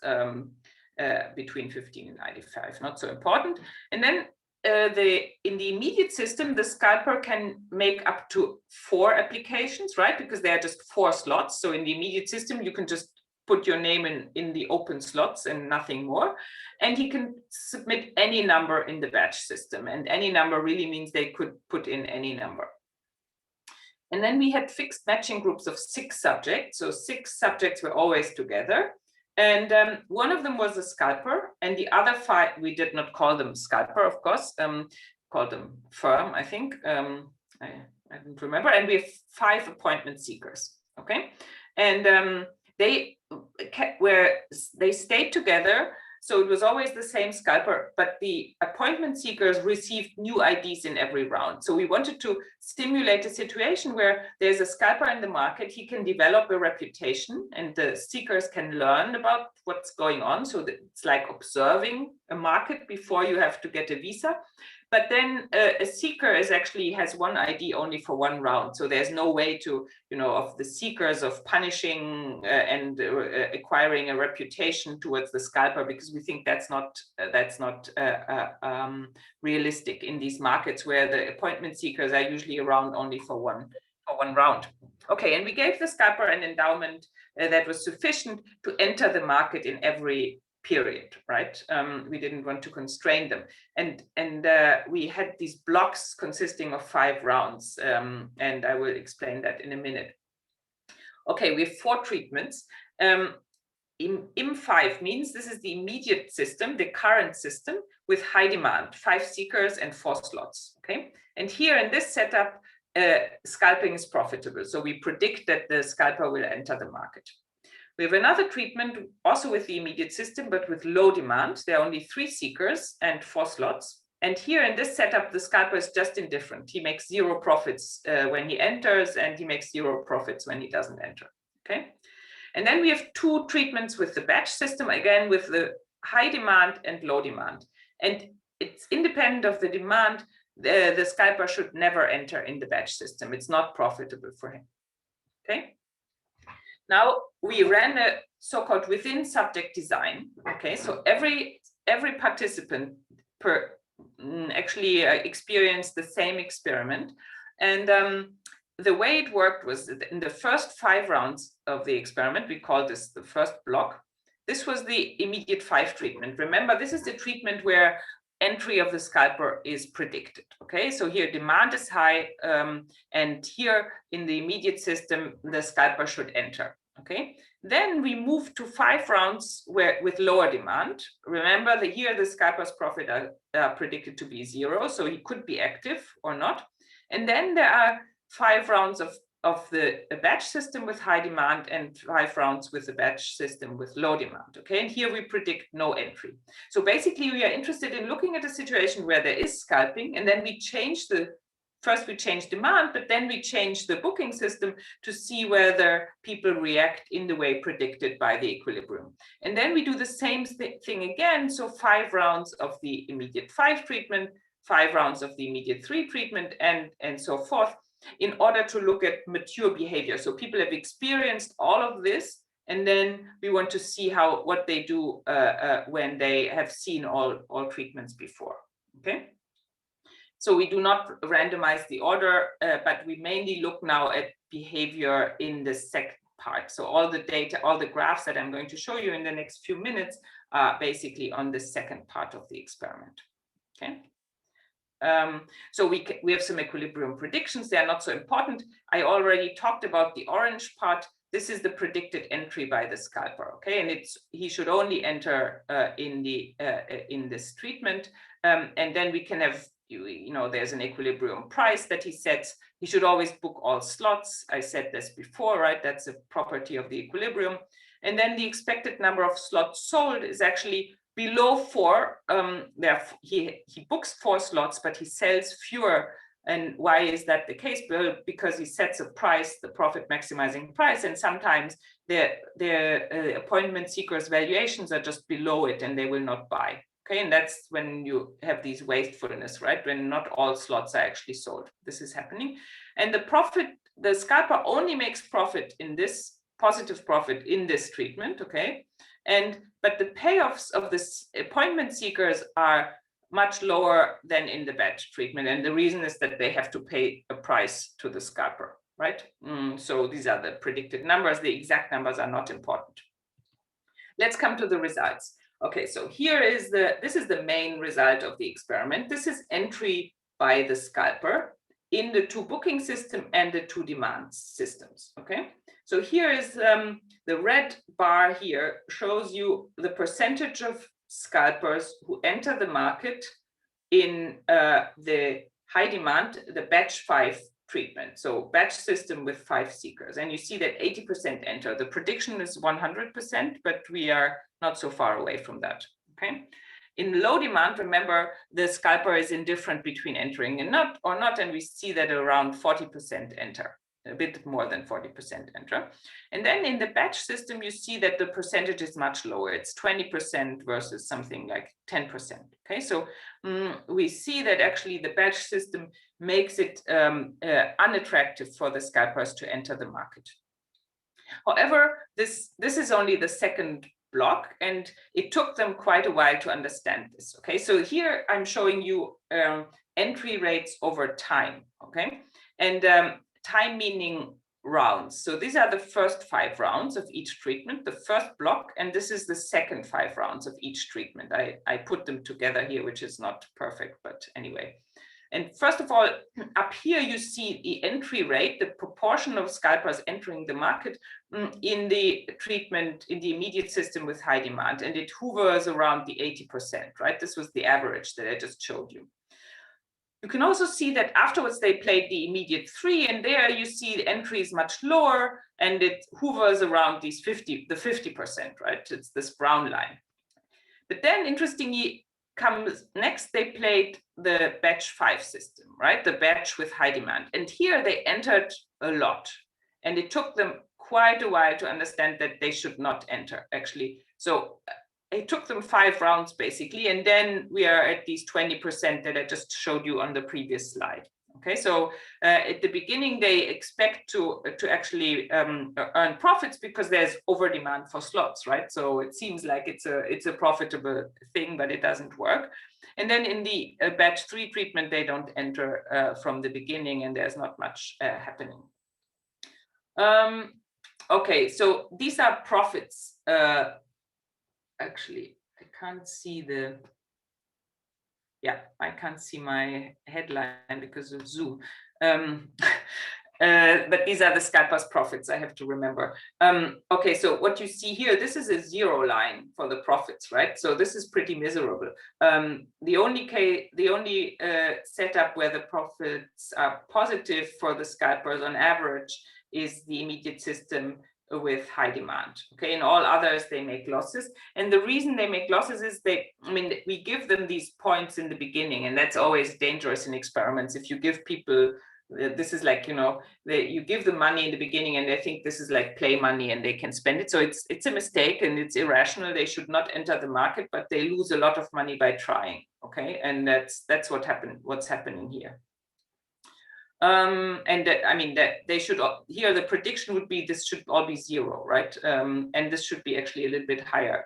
between 15 and 95, not so important. And then in the immediate system, the scalper can make up to 4 applications, right? Because there are just 4 slots. So in the immediate system, you can just put your name in the open slots and nothing more. And he can submit any number in the batch system. And any number really means they could put in any number. And then we had fixed matching groups of 6 subjects. So 6 subjects were always together. And one of them was a scalper, and the other 5, we did not call them scalper, of course, called them firm, I think. I don't remember. And we have 5 appointment seekers, okay? And they stayed together. So it was always the same scalper, but the appointment seekers received new IDs in every round. So we wanted to simulate a situation where there's a scalper in the market, he can develop a reputation and the seekers can learn about what's going on. So it's like observing a market before you have to get a visa. But then a seeker has one ID only for 1 round. So there's no way to, of the seekers of punishing and acquiring a reputation towards the scalper, because we think that's not realistic in these markets where the appointment seekers are usually around only for one round. Okay, and we gave the scalper an endowment that was sufficient to enter the market in every period, right? We didn't want to constrain them. And we had these blocks consisting of 5 rounds, and I will explain that in a minute. Okay, we have 4 treatments. IM5 means this is the immediate system, the current system with high demand, 5 seekers and 4 slots, okay? And here in this setup, scalping is profitable. So we predict that the scalper will enter the market. We have another treatment also with the immediate system, but with low demand. There are only 3 seekers and 4 slots. And here in this setup, the scalper is just indifferent. He makes 0 profits when he enters, and he makes 0 profits when he doesn't enter, okay? And then we have 2 treatments with the batch system, again, with the high demand and low demand. And it's independent of the demand. The scalper should never enter in the batch system. It's not profitable for him, okay? Now we ran a so-called within subject design, okay? So every participant actually experienced the same experiment. And the way it worked was that in the first 5 rounds of the experiment, we call this the first block. This was the immediate 5 treatment. Remember, this is the treatment where entry of the scalper is predicted, okay? So here demand is high, and here in the immediate system, the scalper should enter, okay? Then we move to 5 rounds with lower demand. Remember that here the scalper's profit are predicted to be 0, so he could be active or not. And then there are 5 rounds of the batch system with high demand and 5 rounds with the batch system with low demand, okay? And here we predict no entry. So basically we are interested in looking at a situation where there is scalping, and then we change first we change demand, but then we change the booking system to see whether people react in the way predicted by the equilibrium. And then we do the same thing again. So 5 rounds of the immediate 5 treatment, 5 rounds of the immediate 3 treatment, and so forth, in order to look at mature behavior. So people have experienced all of this, and then we want to see what they do when they have seen all treatments before, okay? So we do not randomize the order, but we mainly look now at behavior in the second part. So all the data, all the graphs that I'm going to show you in the next few minutes are basically on the second part of the experiment, okay? So we have some equilibrium predictions. They are not so important. I already talked about the orange part. This is the predicted entry by the scalper, okay? And he should only enter in this treatment, and then we can have, there's an equilibrium price that he sets. He should always book all slots. I said this before, right? That's a property of the equilibrium. And then the expected number of slots sold is actually below 4. He books 4 slots, but he sells fewer. And why is that the case? Well, because he sets a price, the profit maximizing price, and sometimes the appointment seekers' valuations are just below it and they will not buy. Okay, and that's when you have these wastefulness, right? When not all slots are actually sold. This is happening. And the scalper only makes profit in this, positive profit in this treatment, okay? But the payoffs of this appointment seekers are much lower than in the batch treatment. And the reason is that they have to pay a price to the scalper, right? So these are the predicted numbers. The exact numbers are not important. Let's come to the results. Okay, so this is the main result of the experiment. This is entry by the scalper in the 2 booking system and the 2 demand systems, okay? So here is the red bar here shows you the percentage of scalpers who enter the market in the high demand, the batch 5 treatment. So batch system with 5 seekers. And you see that 80% enter. The prediction is 100%, but we are not so far away from that, okay? In low demand, remember, the scalper is indifferent between entering and not, and we see that around 40% enter. A bit more than 40% enter. And then in the batch system, you see that the percentage is much lower. It's 20% versus something like 10%. Okay, so we see that actually the batch system makes it unattractive for the scalpers to enter the market. However, this is only the second block, and it took them quite a while to understand this. Okay, so here I'm showing you entry rates over time. Okay, and time meaning rounds. So these are the first 5 rounds of each treatment, the first block, and this is the second 5 rounds of each treatment. I put them together here, which is not perfect, but anyway. And first of all, up here you see the entry rate, the proportion of scalpers entering the market in the treatment, in the immediate system with high demand, and it hovers around the 80%, right? This was the average that I just showed you. You can also see that afterwards they played the immediate 3, and there you see the entry is much lower, and it hovers around these 50%, right? It's this brown line. But then interestingly comes next, they played the batch 5 system, right? The batch with high demand. And here they entered a lot, and it took them quite a while to understand that they should not enter, actually. So it took them 5 rounds basically, and then we are at these 20% that I just showed you on the previous slide. Okay, so at the beginning they expect to actually earn profits because there's over demand for slots, right? So it seems like it's a profitable thing, but it doesn't work. And then in the batch 3 treatment, they don't enter from the beginning, and there's not much happening. Okay, so these are profits. Actually, I can't see the, yeah, I can't see my headline because of Zoom. But these are the scalpers profits, I have to remember. Okay, so what you see here, this is a 0 line for the profits, right? So this is pretty miserable. The only setup where the profits are positive for the scalpers on average is the immediate system with high demand. Okay, in all others they make losses, and the reason they make losses is we give them these points in the beginning, and that's always dangerous in experiments. If you give people, this is like, you give them money in the beginning and they think this is like play money and they can spend it, so it's a mistake and it's irrational. They should not enter the market, but they lose a lot of money by trying. Okay, and that's what's happening here. And that they should, here the prediction would be this should all be 0, right? And this should be actually a little bit higher.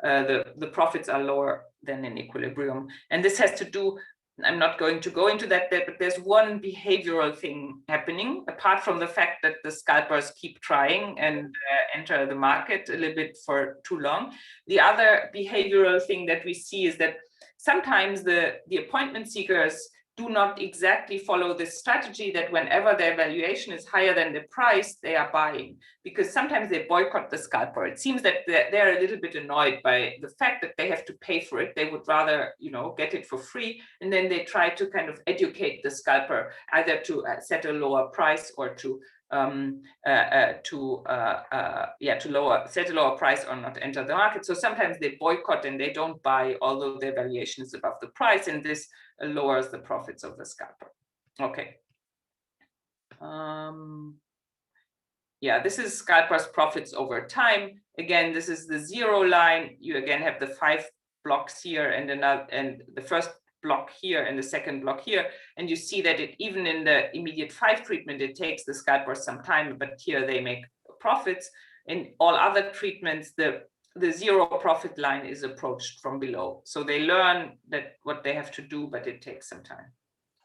The profits are lower than in equilibrium, and this has to do, I'm not going to go into that, but there's one behavioral thing happening apart from the fact that the scalpers keep trying and enter the market a little bit for too long. The other behavioral thing that we see is that sometimes the appointment seekers do not exactly follow this strategy that whenever their valuation is higher than the price, they are buying, because sometimes they boycott the scalper. It seems that they're a little bit annoyed by the fact that they have to pay for it. They would rather, get it for free, and then they try to kind of educate the scalper either to set a lower price or to set a lower price or not enter the market. So sometimes they boycott and they don't buy, although their valuation is above the price, and this lowers the profits of the scalper. Okay. This is scalpers profits over time. Again, this is the 0 line. You again have the 5 blocks here and the first block here and the second block here, and you see that it even in the immediate 5 treatment, it takes the scalpers some time, but here they make profits. In all other treatments, the 0 profit line is approached from below. So they learn that what they have to do, but it takes some time.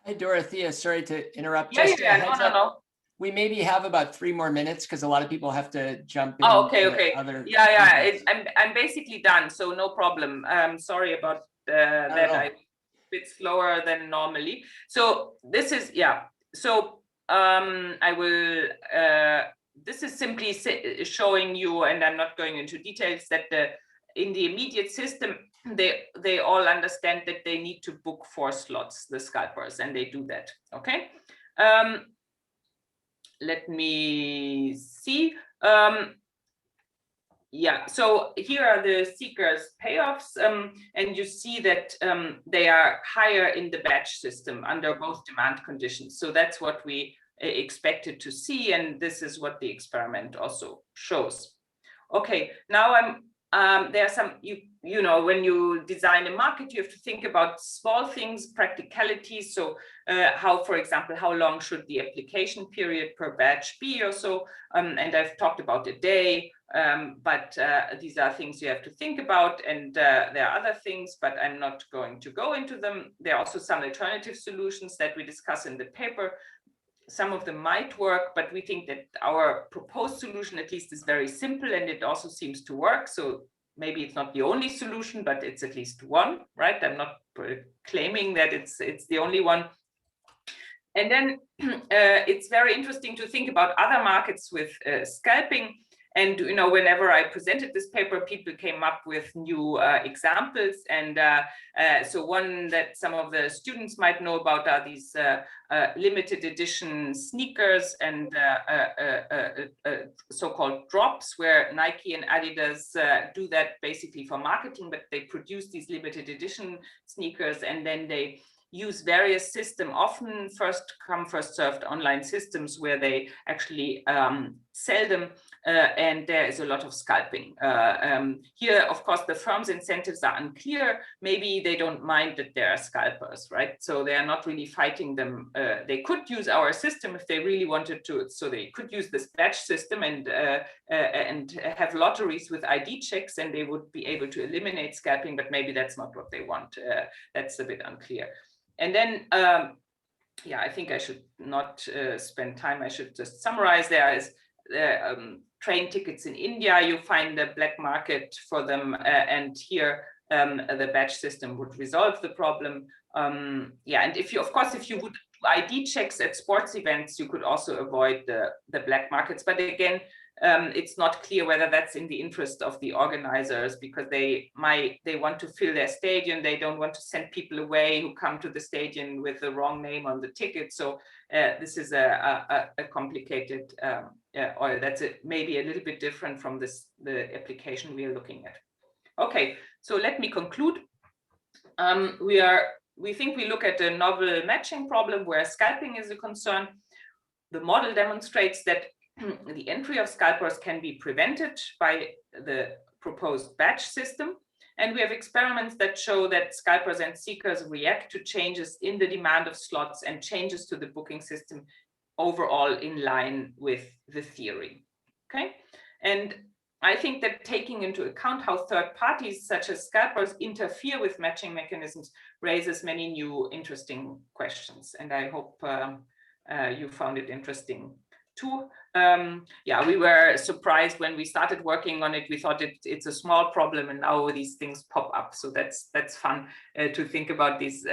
Hi, Dorothea, sorry to interrupt. No. We maybe have about 3 more minutes because a lot of people have to jump in. Oh, okay. I'm basically done, so no problem. Sorry about that. I'm a bit slower than normally. So this is, so I will, this is simply showing you, and I'm not going into details, that in the immediate system, they all understand that they need to book 4 slots, the scalpers, and they do that. Okay. Let me see. So here are the seekers' payoffs, and you see that they are higher in the batch system under both demand conditions. So that's what we expected to see, and this is what the experiment also shows. Okay, now there are some, when you design a market, you have to think about small things, practicalities. So for example, how long should the application period per batch be or so? And I've talked about a day, but these are things you have to think about. And there are other things, but I'm not going to go into them. There are also some alternative solutions that we discuss in the paper. some of them might work, but we think that our proposed solution at least is very simple and it also seems to work. So maybe it's not the only solution, but it's at least one, right? I'm not claiming that it's the only one. And then it's very interesting to think about other markets with scalping. And whenever I presented this paper, people came up with new examples. And so one that some of the students might know about are these limited edition sneakers and so-called drops, where Nike and Adidas do that basically for marketing, but they produce these limited edition sneakers and then they use various systems, often first come, first served online systems where they actually sell them, and there is a lot of scalping. Here, of course, the firm's incentives are unclear. Maybe they don't mind that there are scalpers, right? So they are not really fighting them. They could use our system if they really wanted to. So they could use this batch system and have lotteries with ID checks, and they would be able to eliminate scalping, but maybe that's not what they want. That's a bit unclear. And then, yeah, I think I should not spend time. I should just summarize. There is train tickets in India. You find the black market for them, and here the batch system would resolve the problem. Yeah, and if you, of course, if you would do ID checks at sports events, you could also avoid the black markets. But again, it's not clear whether that's in the interest of the organizers, because they want to fill their stadium. They don't want to send people away who come to the stadium with the wrong name on the ticket. So this is a complicated, or that's maybe a little bit different from the application we are looking at. Okay, so let me conclude. We think we look at a novel matching problem where scalping is a concern. The model demonstrates that the entry of scalpers can be prevented by the proposed batch system. And we have experiments that show that scalpers and seekers react to changes in the demand of slots and changes to the booking system overall in line with the theory. Okay. And I think that taking into account how third parties such as scalpers interfere with matching mechanisms raises many new interesting questions. And I hope you found it interesting too. Yeah, we were surprised when we started working on it. We thought it's a small problem, and now these things pop up. So that's fun to think about these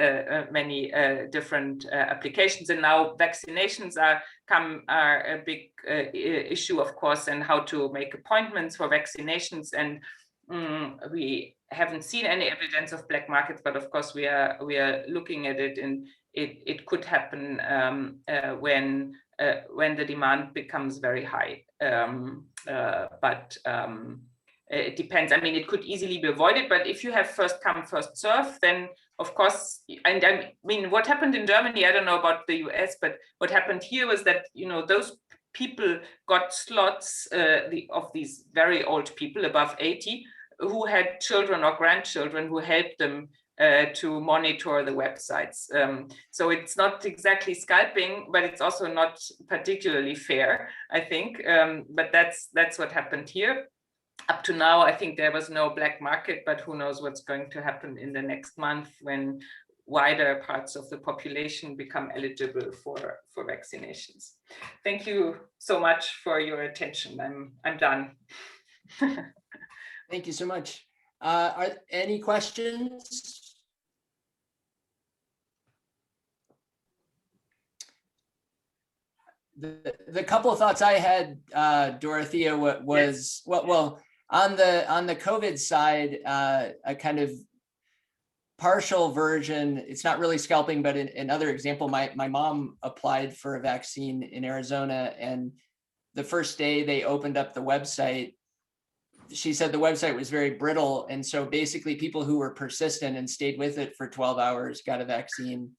many different applications. And now vaccinations are a big issue, of course, and how to make appointments for vaccinations. And we haven't seen any evidence of black markets, but of course we are looking at it, and it could happen when the demand becomes very high. But it depends. I mean, it could easily be avoided, but if you have first come, first serve, then of course, and I mean, what happened in Germany, I don't know about the US, but what happened here was that, those people got slots of these very old people above 80 who had children or grandchildren who helped them to monitor the websites. So it's not exactly scalping, but it's also not particularly fair, I think. But that's what happened here. Up to now, I think there was no black market, but who knows what's going to happen in the next month when wider parts of the population become eligible for vaccinations. Thank you so much for your attention. I'm done. Thank you so much. Are any questions? The couple of thoughts I had, Dorothea, was well on the COVID side, a kind of partial version. It's not really scalping, but another example. My mom applied for a vaccine in Arizona, and the first day they opened up the website, she said the website was very brittle, and so basically people who were persistent and stayed with it for 12 hours got a vaccine.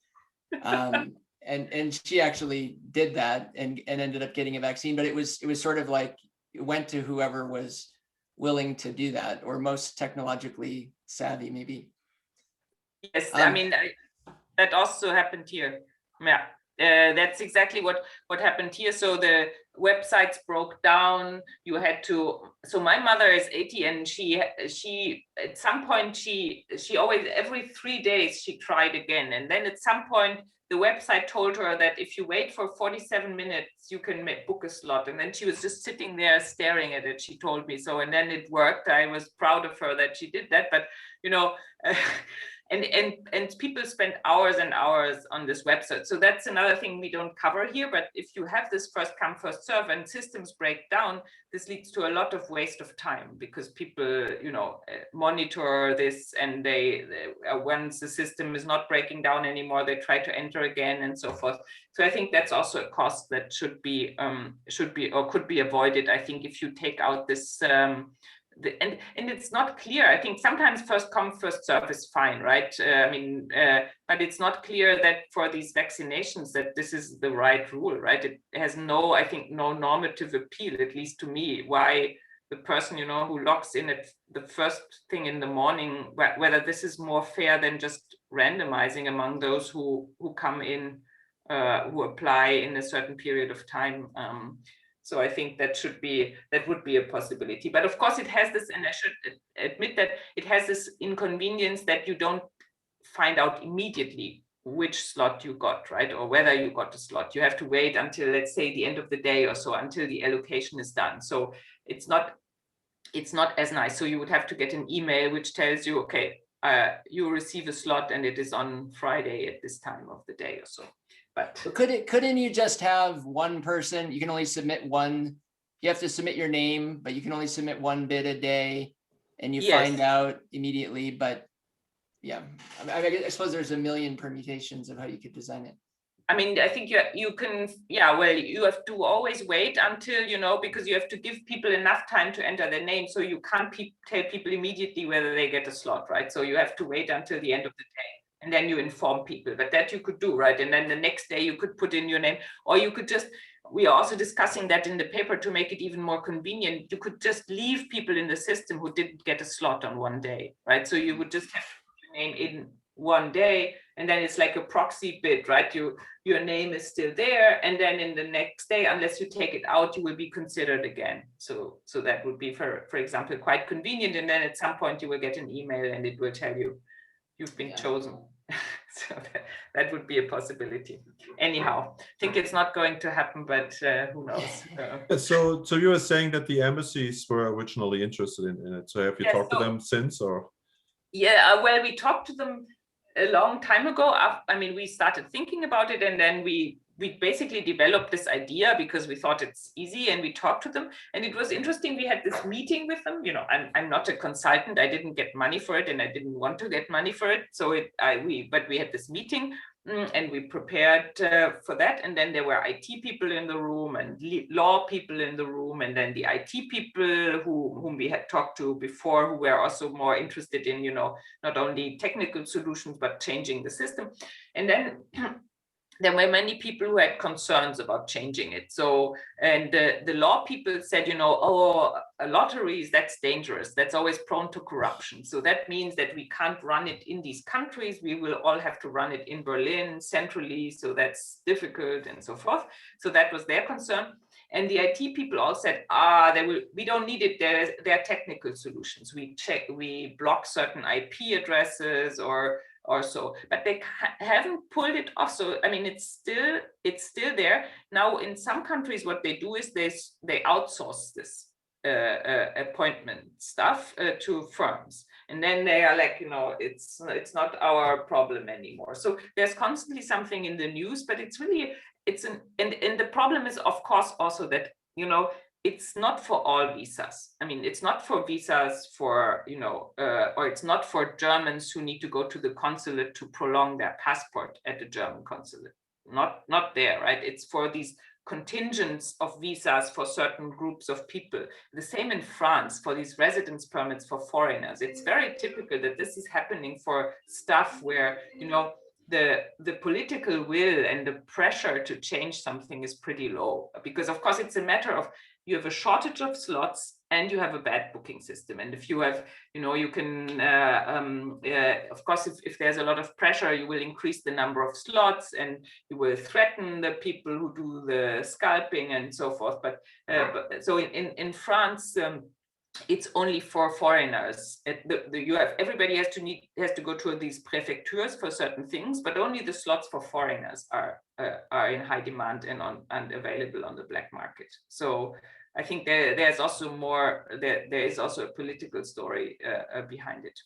And she actually did that and ended up getting a vaccine, but it was sort of like it went to whoever was willing to do that, or most technologically savvy, maybe. Yes, I mean, that also happened here. Yeah. that's exactly what happened here. So the websites broke down. You had to. So my mother is 80, and she at some point she always, every 3 days she tried again, and then at some point the website told her that if you wait for 47 minutes, you can book a slot. And then she was just sitting there staring at it. She told me so, and then it worked. I was proud of her that she did that. But you know. And people spend hours and hours on this website. So that's another thing we don't cover here. But if you have this first come, first serve and systems break down, this leads to a lot of waste of time, because people, you know, monitor this, and they once the system is not breaking down anymore, they try to enter again and so forth. So I think that's also a cost that should be or could be avoided. I think if you take out this and it's not clear. I think sometimes first come, first serve is fine, right? But it's not clear that for these vaccinations that this is the right rule, right? It has no, I think, no normative appeal, at least to me, why the person, you know, who logs in at the first thing in the morning, whether this is more fair than just randomizing among those who come in, who apply in a certain period of time. So I think that would be a possibility. But of course it has this, and I should admit that it has this inconvenience that you don't find out immediately which slot you got, right? Or whether you got a slot. You have to wait until, let's say, the end of the day or so, until the allocation is done. So it's not as nice. So you would have to get an email which tells you, okay, you receive a slot and it is on Friday at this time of the day or so. But couldn't you just have one person? You can only submit one. You have to submit your name, but you can only submit one bid a day, and you find out immediately. But yeah, I suppose there's a million permutations of how you could design it. I mean, I think you can, yeah, well, you have to always wait until, you know, because you have to give people enough time to enter their name. So you can't tell people immediately whether they get a slot, right? So you have to wait until the end of the day. And then you inform people, but that you could do, right? And then the next day you could put in your name, or you could just, we are also discussing that in the paper to make it even more convenient. You could just leave people in the system who didn't get a slot on one day, right? So you would just have to put your name in one day, and then it's like a proxy bid, right? Your name is still there, and then in the next day, unless you take it out, you will be considered again. So that would be, for example, quite convenient. And then at some point you will get an email and it will tell you you've been chosen. So that would be a possibility. Anyhow, I think it's not going to happen, but who knows? So you were saying that the embassies were originally interested in it. So have you talked to them since, or? Yeah, well, we talked to them a long time ago. I mean, we started thinking about it, and then we basically developed this idea because we thought it's easy, and we talked to them, and it was interesting. We had this meeting with them. You know, I'm not a consultant. I didn't get money for it, and I didn't want to get money for it. So but we had this meeting, and we prepared for that. And then there were IT people in the room and law people in the room, and then the IT people whom we had talked to before, who were also more interested in, you know, not only technical solutions but changing the system. And then there were many people who had concerns about changing it. So, and the law people said, you know, oh, lotteries, that's dangerous. That's always prone to corruption. So that means that we can't run it in these countries. We will all have to run it in Berlin centrally. So that's difficult and so forth. So that was their concern. And the IT people all said, we don't need it. There are technical solutions. We block certain IP addresses or so, but they haven't pulled it off. So I mean, it's still there. Now in some countries, what they do is they outsource this appointment stuff to firms, and then they are like, you know, it's not our problem anymore. So there's constantly something in the news, but it's really and the problem is, of course, also that, you know, it's not for all visas. I mean, it's not for visas for, you know, or it's not for Germans who need to go to the consulate to prolong their passport at the German consulate. Not there, right? It's for these contingents of visas for certain groups of people. The same in France for these residence permits for foreigners. It's very typical that this is happening for stuff where, you know, the political will and the pressure to change something is pretty low, because of course it's a matter of, you have a shortage of slots and you have a bad booking system. And if you have, you can, of course, if there's a lot of pressure, you will increase the number of slots and you will threaten the people who do the scalping and so forth. But so in France, it's only for foreigners. Everybody has to go to these prefectures for certain things, but only the slots for foreigners are in high demand and available on the black market. So I think there is also a political story behind it.